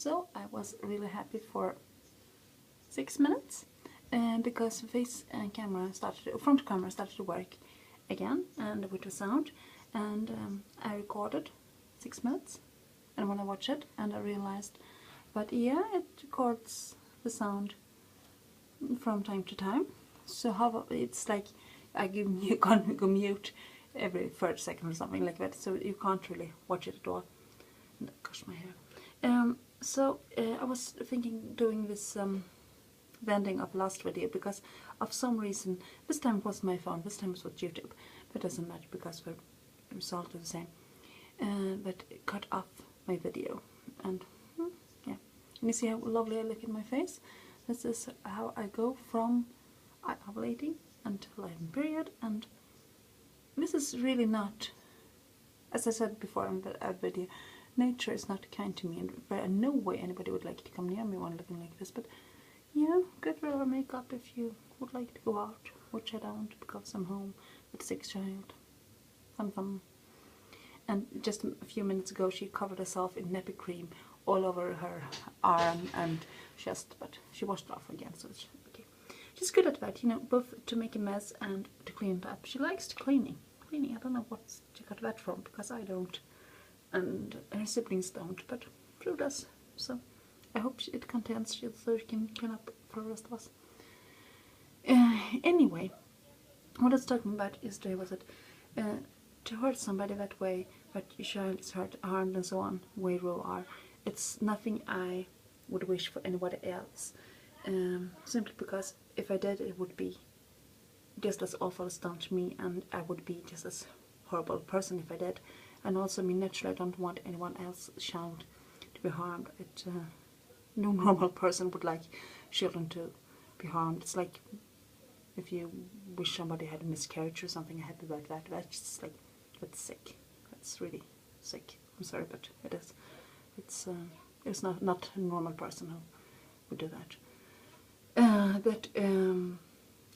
So I was really happy for 6 minutes, because face camera started, front camera started to work again, and with the sound, and I recorded 6 minutes, and when I watched it, and I realized, but yeah, it records the sound from time to time. So how it's like you can't go mute every 30 seconds or something like that, so you can't really watch it at all. Gosh, my hair. I was thinking doing this blending of last video, because of some reason, this time it was my phone, this time it was YouTube, but it doesn't matter because the result is the same. But it cut off my video, and yeah, and you see how lovely I look in my face. This is how I go from ovulating until I'm period, and this is really not, as I said before in the video, nature is not kind to me, and in no way anybody would like to come near me when looking like this. But yeah, good for our makeup if you would like to go out, which I don't, because I'm home with a sick child. Fun. And just a few minutes ago she covered herself in nappy cream all over her arm and chest, but she washed it off again, so it's okay. She's good at that, you know, both to make a mess and to clean it up. She likes cleaning. I don't know what she got that from, because I don't, and her siblings don't, but Drew does. So I hope it contents you so she can clean up for the rest of us. Anyway, what I was talking about yesterday was that to hurt somebody that way, that your child is harmed and so on, way you are, it's nothing I would wish for anybody else. Simply because if I did, it would be just as awful as done to me, and I would be just as horrible person if I did. And also, I mean, naturally I don't want anyone else's child to be harmed. No normal person would like children to be harmed. It's like if you wish somebody had a miscarriage or something, happy about that. That's just like, that's sick. That's really sick. I'm sorry, but it is. It's not a normal person who would do that. I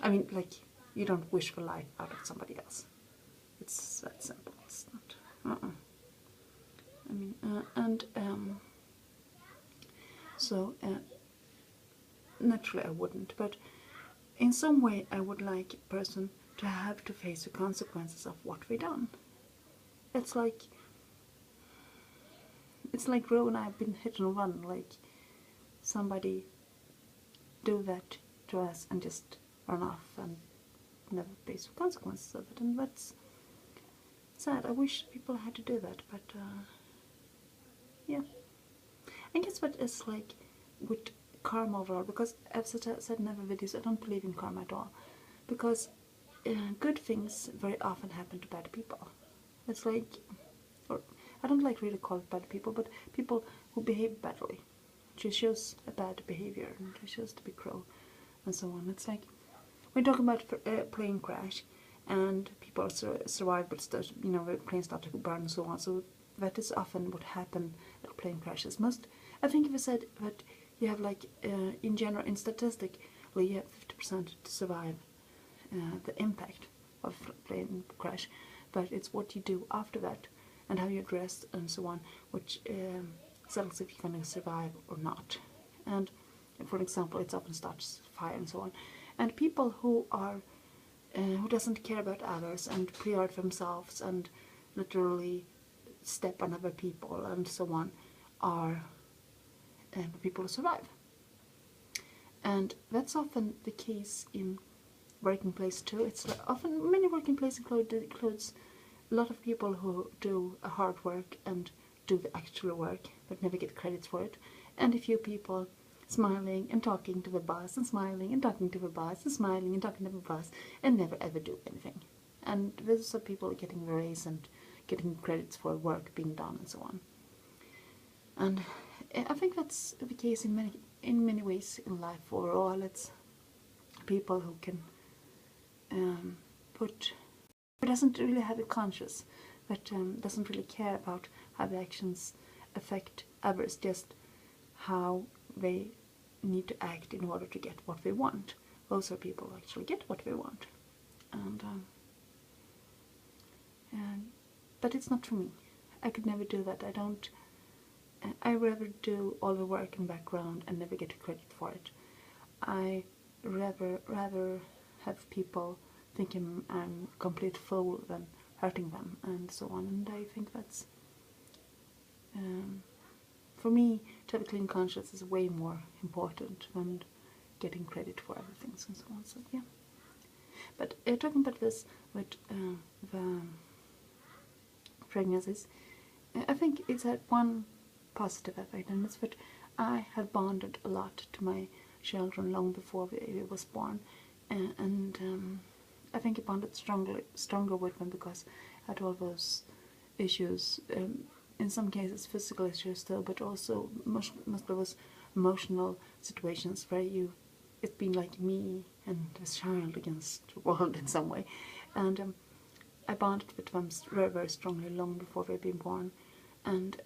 mean, like, you don't wish for life out of somebody else. It's that simple. It's not. I mean, naturally I wouldn't, but in some way I would like a person to have to face the consequences of what they've done. It's like Ro and I have been hit and run, like somebody do that to us and just run off and never face the consequences of it, and that's sad. I wish people had to do that, but yeah. I guess what is like with karma overall, because I've said in other videos, I don't believe in karma at all, because good things very often happen to bad people. It's like, or I don't like really call it bad people, but people who behave badly. She shows a bad behavior, and she shows to be cruel, and so on. It's like, we're talking about a plane crash, and people survive, but still, you know, the plane started to burn and so on. So that is often what happens at plane crashes. I think if I said that you have, like, in general, in statistic, well, you have 50% to survive the impact of a plane crash, but it's what you do after that and how you dress and so on, which settles if you're going to survive or not. And for example, it often starts fire and so on. And people who are who doesn't care about others and prioritize themselves and literally step on other people and so on are people who survive. And that's often the case in working place too. It's often many working places includes a lot of people who do a hard work and do the actual work but never get credits for it, and a few people smiling and talking to the boss and smiling and talking to the boss and smiling and talking to the boss and never ever do anything. And those are people getting a raise and getting credits for work being done and so on. And I think that's the case in many ways in life overall. It's people who can who doesn't really have a conscience, but doesn't really care about how the actions affect others, just how they need to act in order to get what they want. Those are people who actually get what they want. But it's not for me. I could never do that. I don't I rather do all the work in the background and never get credit for it. I rather have people thinking I'm a complete fool than hurting them and so on. And I think that's, for me, to have a clean conscience is way more important than getting credit for other things and so on. So yeah. But talking about this with the pregnancies, I think it's had one positive effect, and it's that I have bonded a lot to my children long before baby was born, and I think I bonded stronger with them because I had all those issues, in some cases physical issues still, but also most of those emotional situations where it's been like me and this child against the world in some way, and I bonded with them very, very strongly long before they've been born. And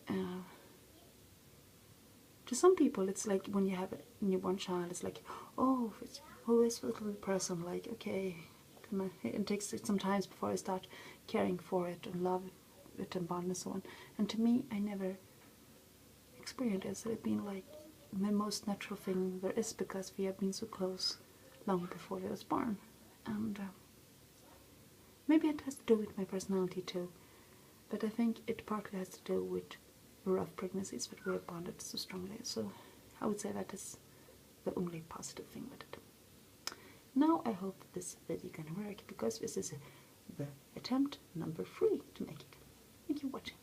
to some people, it's like when you have a newborn child, it's like, oh, who is this little person? Like, okay, it takes some time before I start caring for it and love it and bond and so on. And to me, I never experienced it as it being like the most natural thing there is, because we have been so close long before I was born. And maybe it has to do with my personality too, but I think it partly has to do with rough pregnancies that we have bonded so strongly. So I would say that is the only positive thing with it. Now I hope that this video is gonna work, because this is the attempt number 3 to make it. Thank you for watching.